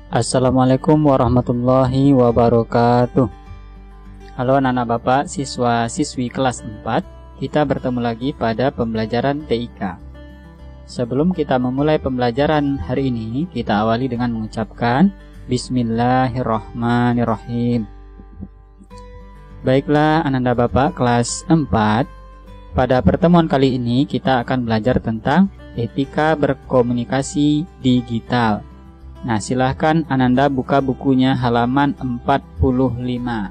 Assalamualaikum warahmatullahi wabarakatuh. Halo anak-anak Bapak, siswa-siswi kelas 4. Kita bertemu lagi pada pembelajaran TIK. Sebelum kita memulai pembelajaran hari ini, kita awali dengan mengucapkan Bismillahirrahmanirrahim. Baiklah anak-anak Bapak kelas 4. Pada pertemuan kali ini kita akan belajar tentang etika berkomunikasi digital. Nah, silahkan Ananda buka bukunya halaman 45.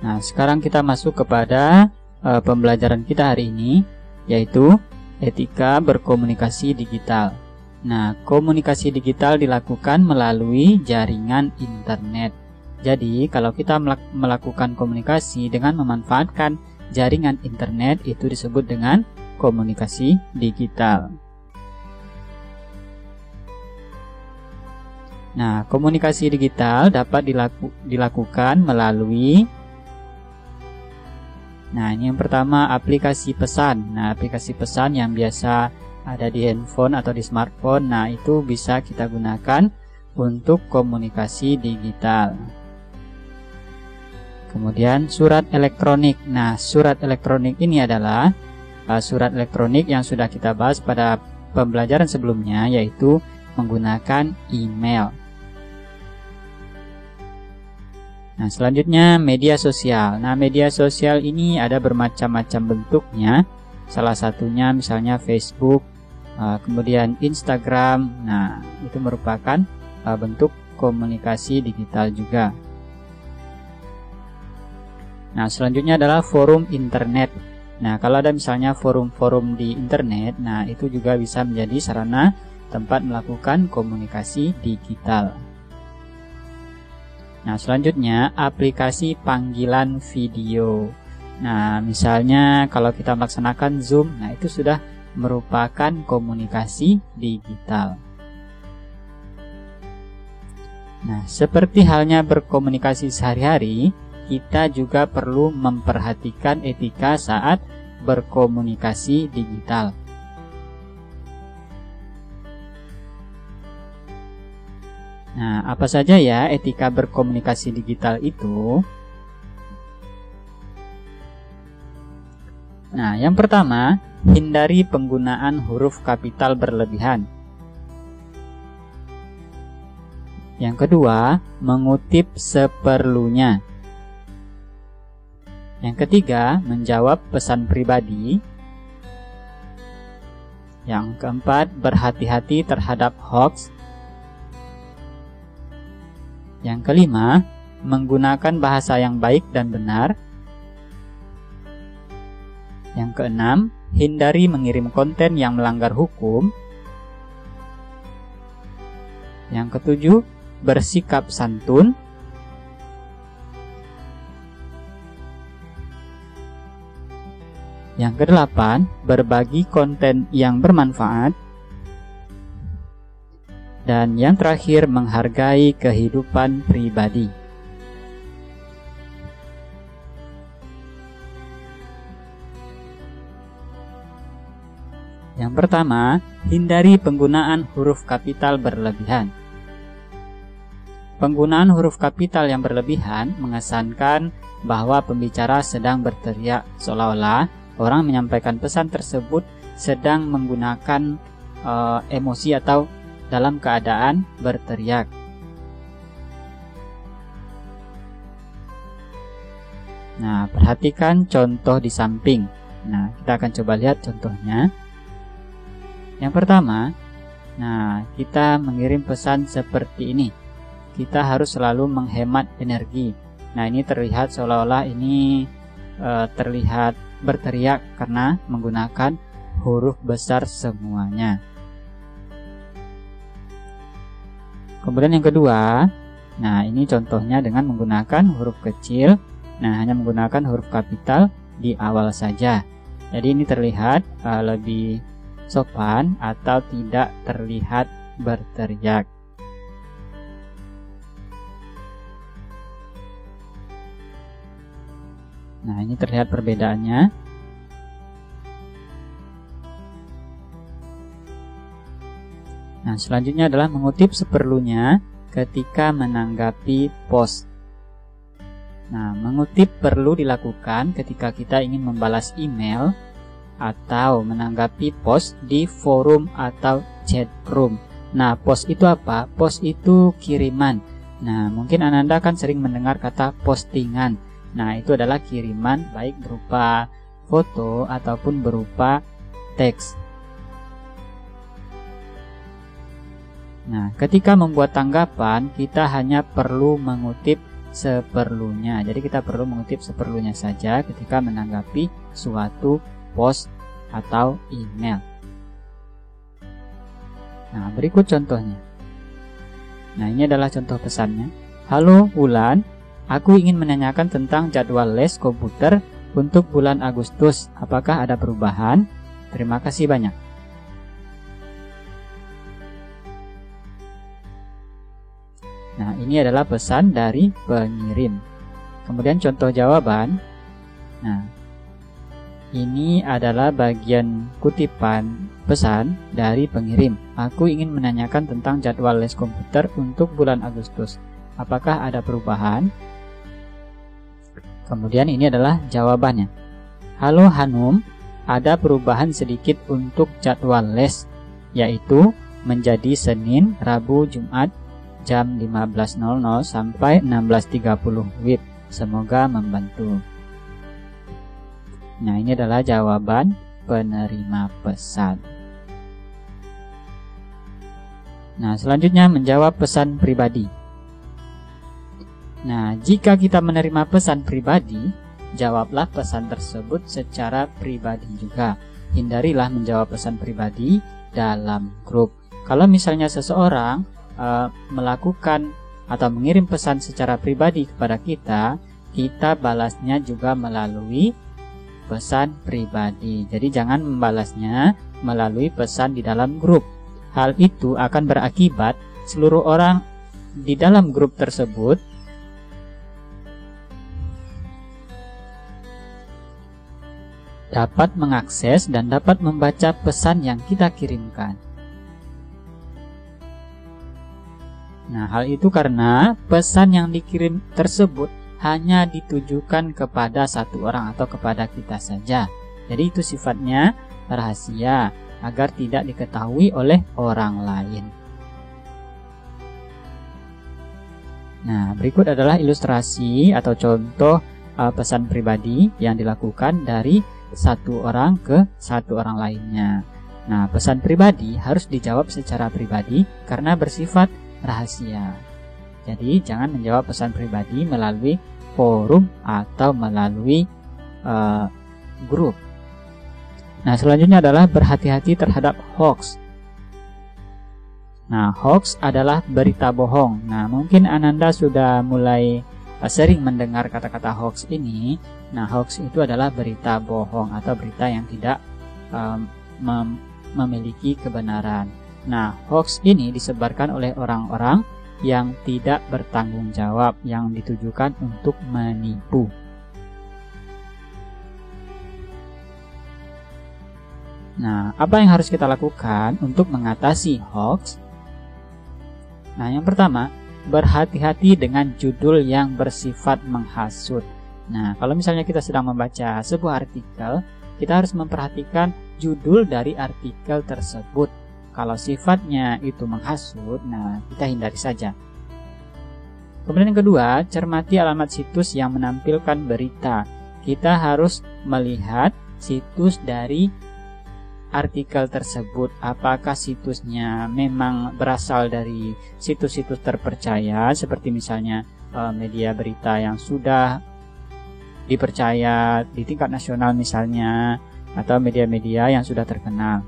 Nah, sekarang kita masuk kepada pembelajaran kita hari ini, yaitu etika berkomunikasi digital. Nah, komunikasi digital dilakukan melalui jaringan internet. Jadi, kalau kita melakukan komunikasi dengan memanfaatkan jaringan internet, itu disebut dengan komunikasi digital. Nah, komunikasi digital dapat dilakukan melalui ini yang pertama, aplikasi pesan. Nah, aplikasi pesan yang biasa ada di handphone atau di smartphone, nah itu bisa kita gunakan untuk komunikasi digital. Kemudian surat elektronik. Nah, surat elektronik ini adalah surat elektronik yang sudah kita bahas pada pembelajaran sebelumnya, yaitu menggunakan email. Nah, selanjutnya media sosial. Nah, media sosial ini ada bermacam-macam bentuknya. Salah satunya misalnya Facebook, kemudian Instagram. Nah, itu merupakan bentuk komunikasi digital juga. Nah, selanjutnya adalah forum internet. Nah, kalau ada misalnya forum-forum di internet, nah itu juga bisa menjadi sarana tempat melakukan komunikasi digital. Nah, selanjutnya aplikasi panggilan video. Nah, misalnya kalau kita melaksanakan Zoom, nah itu sudah merupakan komunikasi digital. Nah, seperti halnya berkomunikasi sehari-hari, kita juga perlu memperhatikan etika saat berkomunikasi digital. Nah, apa saja ya etika berkomunikasi digital itu? Nah, yang pertama, hindari penggunaan huruf kapital berlebihan. Yang kedua, mengutip seperlunya. Yang ketiga, menjawab pesan pribadi. Yang keempat, berhati-hati terhadap hoax. Yang kelima, menggunakan bahasa yang baik dan benar. Yang keenam, hindari mengirim konten yang melanggar hukum. Yang ketujuh, bersikap santun. Yang kedelapan, berbagi konten yang bermanfaat. Dan yang terakhir, menghargai kehidupan pribadi. Yang pertama, hindari penggunaan huruf kapital berlebihan. Penggunaan huruf kapital yang berlebihan mengesankan bahwa pembicara sedang berteriak, seolah-olah orang menyampaikan pesan tersebut sedang menggunakan emosi atau dalam keadaan berteriak. Nah, perhatikan contoh di samping. Nah, kita akan coba lihat contohnya. Yang pertama, nah, kita mengirim pesan seperti ini. Kita harus selalu menghemat energi. Nah, ini terlihat seolah-olah ini terlihat berteriak karena menggunakan huruf besar semuanya. Kemudian yang kedua, nah ini contohnya dengan menggunakan huruf kecil. Nah, hanya menggunakan huruf kapital di awal saja. Jadi ini terlihat lebih sopan atau tidak terlihat berteriak. Nah, ini terlihat perbedaannya. Nah, selanjutnya adalah mengutip seperlunya ketika menanggapi post. Nah, mengutip perlu dilakukan ketika kita ingin membalas email atau menanggapi post di forum atau chat room. Nah, post itu apa? Post itu kiriman. Nah, mungkin Ananda kan sering mendengar kata postingan. Nah, itu adalah kiriman baik berupa foto ataupun berupa teks. Nah, ketika membuat tanggapan, kita hanya perlu mengutip seperlunya. Jadi kita perlu mengutip seperlunya saja ketika menanggapi suatu post atau email. Nah, berikut contohnya. Nah, ini adalah contoh pesannya. Halo Wulan, aku ingin menanyakan tentang jadwal les komputer untuk bulan Agustus. Apakah ada perubahan? Terima kasih banyak. Nah, ini adalah pesan dari pengirim. Kemudian contoh jawaban. Nah, ini adalah bagian kutipan pesan dari pengirim. Aku ingin menanyakan tentang jadwal les komputer untuk bulan Agustus. Apakah ada perubahan? Kemudian ini adalah jawabannya. Halo Hanum, ada perubahan sedikit untuk jadwal les, yaitu menjadi Senin, Rabu, Jumat, jam 15.00 sampai 16.30 WIB. Semoga membantu. Nah, ini adalah jawaban penerima pesan. Nah, selanjutnya menjawab pesan pribadi. Nah, jika kita menerima pesan pribadi, jawablah pesan tersebut secara pribadi juga. Hindarilah menjawab pesan pribadi dalam grup. Kalau misalnya seseorang melakukan atau mengirim pesan secara pribadi kepada kita, kita balasnya juga melalui pesan pribadi. Jadi jangan membalasnya melalui pesan di dalam grup. Hal itu akan berakibat seluruh orang di dalam grup tersebut dapat mengakses dan dapat membaca pesan yang kita kirimkan. Nah, hal itu karena pesan yang dikirim tersebut hanya ditujukan kepada satu orang atau kepada kita saja. Jadi itu sifatnya rahasia agar tidak diketahui oleh orang lain. Nah, berikut adalah ilustrasi atau contoh pesan pribadi yang dilakukan dari satu orang ke satu orang lainnya. Nah, pesan pribadi harus dijawab secara pribadi karena bersifat rahasia. Jadi jangan menjawab pesan pribadi melalui forum atau melalui grup. Nah, selanjutnya adalah berhati-hati terhadap hoax. Nah, hoax adalah berita bohong. Nah, mungkin Ananda sudah mulai sering mendengar kata-kata hoax ini. Nah, hoax itu adalah berita bohong atau berita yang tidak memiliki kebenaran. Nah, hoax ini disebarkan oleh orang-orang yang tidak bertanggung jawab, yang ditujukan untuk menipu. Nah, apa yang harus kita lakukan untuk mengatasi hoax? Nah, yang pertama, berhati-hati dengan judul yang bersifat menghasut. Nah, kalau misalnya kita sedang membaca sebuah artikel, kita harus memperhatikan judul dari artikel tersebut. Kalau sifatnya itu menghasut, nah kita hindari saja. Kemudian yang kedua, cermati alamat situs yang menampilkan berita. Kita harus melihat situs dari artikel tersebut. Apakah situsnya memang berasal dari situs-situs terpercaya, seperti misalnya media berita yang sudah dipercaya di tingkat nasional misalnya, atau media-media yang sudah terkenal.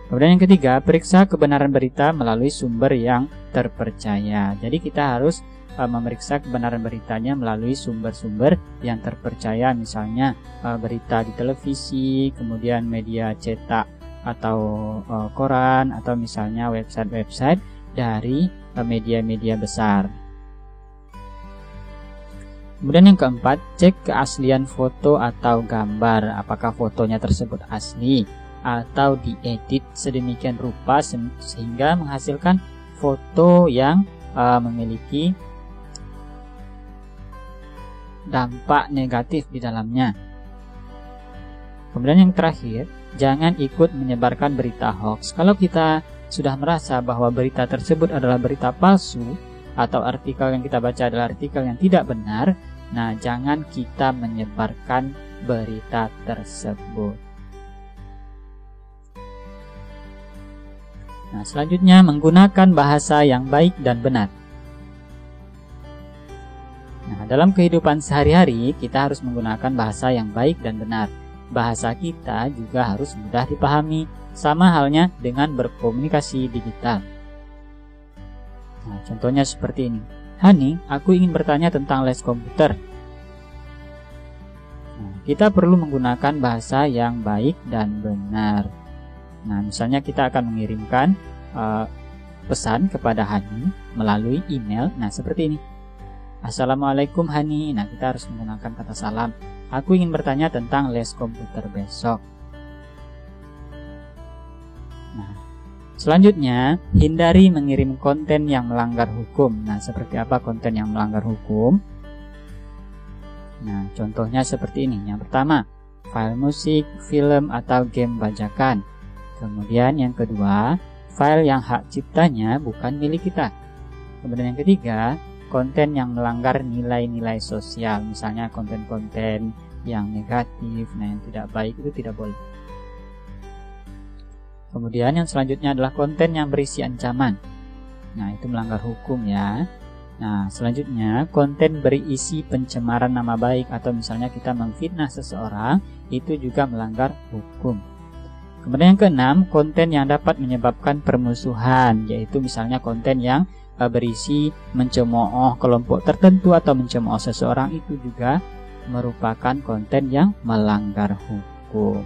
Kemudian yang ketiga, periksa kebenaran berita melalui sumber yang terpercaya. Jadi kita harus memeriksa kebenaran beritanya melalui sumber-sumber yang terpercaya, misalnya berita di televisi, kemudian media cetak atau koran, atau misalnya website-website dari media-media besar. Kemudian yang keempat, cek keaslian foto atau gambar. Apakah fotonya tersebut asli atau diedit sedemikian rupa sehingga menghasilkan foto yang memiliki dampak negatif di dalamnya. Kemudian yang terakhir, jangan ikut menyebarkan berita hoax. Kalau kita sudah merasa bahwa berita tersebut adalah berita palsu atau artikel yang kita baca adalah artikel yang tidak benar, nah jangan kita menyebarkan berita tersebut. Nah, selanjutnya menggunakan bahasa yang baik dan benar. Nah, dalam kehidupan sehari-hari kita harus menggunakan bahasa yang baik dan benar. Bahasa kita juga harus mudah dipahami, sama halnya dengan berkomunikasi digital. Nah, contohnya seperti ini. Hani, aku ingin bertanya tentang les komputer. Nah, kita perlu menggunakan bahasa yang baik dan benar. Nah, misalnya kita akan mengirimkan pesan kepada Hani melalui email. Nah, seperti ini. Assalamualaikum Hani. Nah, kita harus menggunakan kata salam. Aku ingin bertanya tentang les komputer besok. Nah, selanjutnya, hindari mengirim konten yang melanggar hukum. Nah, seperti apa konten yang melanggar hukum? Nah, contohnya seperti ini. Yang pertama, file musik, film, atau game bajakan. Kemudian yang kedua, file yang hak ciptanya bukan milik kita. Kemudian yang ketiga, konten yang melanggar nilai-nilai sosial, misalnya konten-konten yang negatif, nah yang tidak baik itu tidak boleh. Kemudian yang selanjutnya adalah konten yang berisi ancaman. Nah, itu melanggar hukum ya. Nah, selanjutnya konten berisi pencemaran nama baik atau misalnya kita memfitnah seseorang, itu juga melanggar hukum. Kemudian yang keenam, konten yang dapat menyebabkan permusuhan, yaitu misalnya konten yang berisi mencemooh kelompok tertentu atau mencemooh seseorang, itu juga merupakan konten yang melanggar hukum.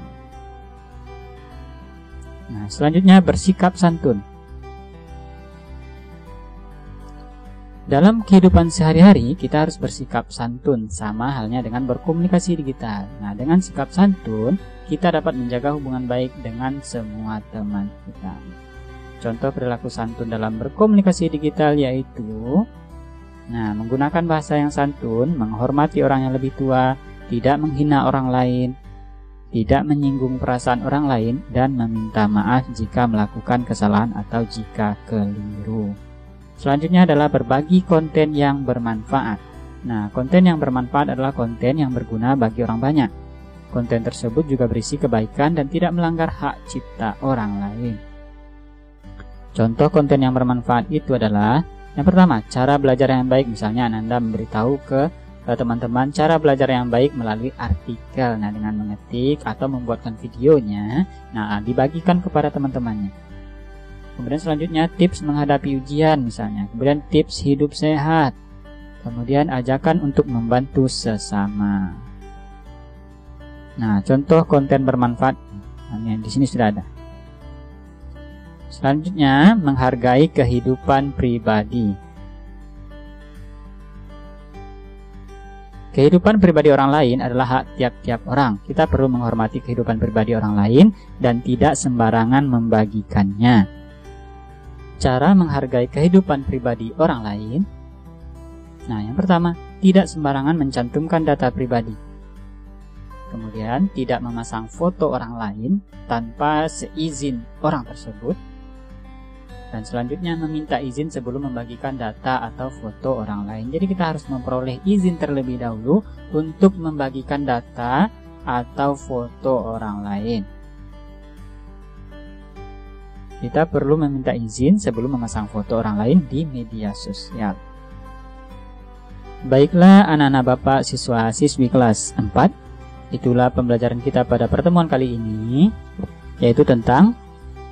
Nah, selanjutnya bersikap santun. Dalam kehidupan sehari-hari kita harus bersikap santun, sama halnya dengan berkomunikasi digital. Nah, dengan sikap santun kita dapat menjaga hubungan baik dengan semua teman kita. Contoh perilaku santun dalam berkomunikasi digital yaitu menggunakan bahasa yang santun, menghormati orang yang lebih tua, tidak menghina orang lain, tidak menyinggung perasaan orang lain, dan meminta maaf jika melakukan kesalahan atau jika keliru. Selanjutnya adalah berbagi konten yang bermanfaat. Nah, konten yang bermanfaat adalah konten yang berguna bagi orang banyak. Konten tersebut juga berisi kebaikan dan tidak melanggar hak cipta orang lain. Contoh konten yang bermanfaat itu adalah yang pertama, cara belajar yang baik. Misalnya Ananda memberitahu ke teman-teman cara belajar yang baik melalui artikel. Nah, dengan mengetik atau membuatkan videonya, dibagikan kepada teman-temannya. Kemudian selanjutnya tips menghadapi ujian misalnya. Kemudian tips hidup sehat. Kemudian ajakan untuk membantu sesama. Nah, contoh konten bermanfaat di sini sudah ada. Selanjutnya, menghargai kehidupan pribadi. Kehidupan pribadi orang lain adalah hak tiap-tiap orang. Kita perlu menghormati kehidupan pribadi orang lain dan tidak sembarangan membagikannya. Cara menghargai kehidupan pribadi orang lain. Nah, yang pertama, tidak sembarangan mencantumkan data pribadi. Kemudian, tidak memasang foto orang lain tanpa seizin orang tersebut. Dan selanjutnya meminta izin sebelum membagikan data atau foto orang lain. Jadi kita harus memperoleh izin terlebih dahulu untuk membagikan data atau foto orang lain. Kita perlu meminta izin sebelum memasang foto orang lain di media sosial. Baiklah anak-anak Bapak siswa-siswi kelas 4, itulah pembelajaran kita pada pertemuan kali ini, yaitu tentang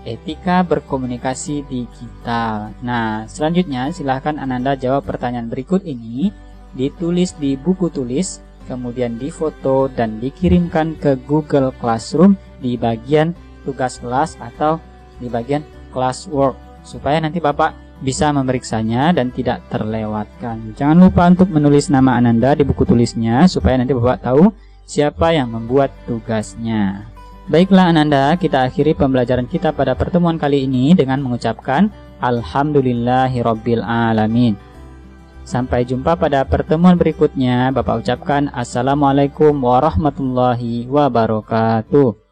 etika berkomunikasi digital. Nah, selanjutnya silahkan Ananda jawab pertanyaan berikut ini, ditulis di buku tulis, kemudian difoto dan dikirimkan ke Google Classroom di bagian tugas kelas atau di bagian classwork, supaya nanti Bapak bisa memeriksanya dan tidak terlewatkan. Jangan lupa untuk menulis nama Ananda di buku tulisnya, supaya nanti Bapak tahu siapa yang membuat tugasnya. Baiklah Ananda, kita akhiri pembelajaran kita pada pertemuan kali ini dengan mengucapkan Alhamdulillahirabbil alamin. Sampai jumpa pada pertemuan berikutnya. Bapak ucapkan Assalamualaikum warahmatullahi wabarakatuh.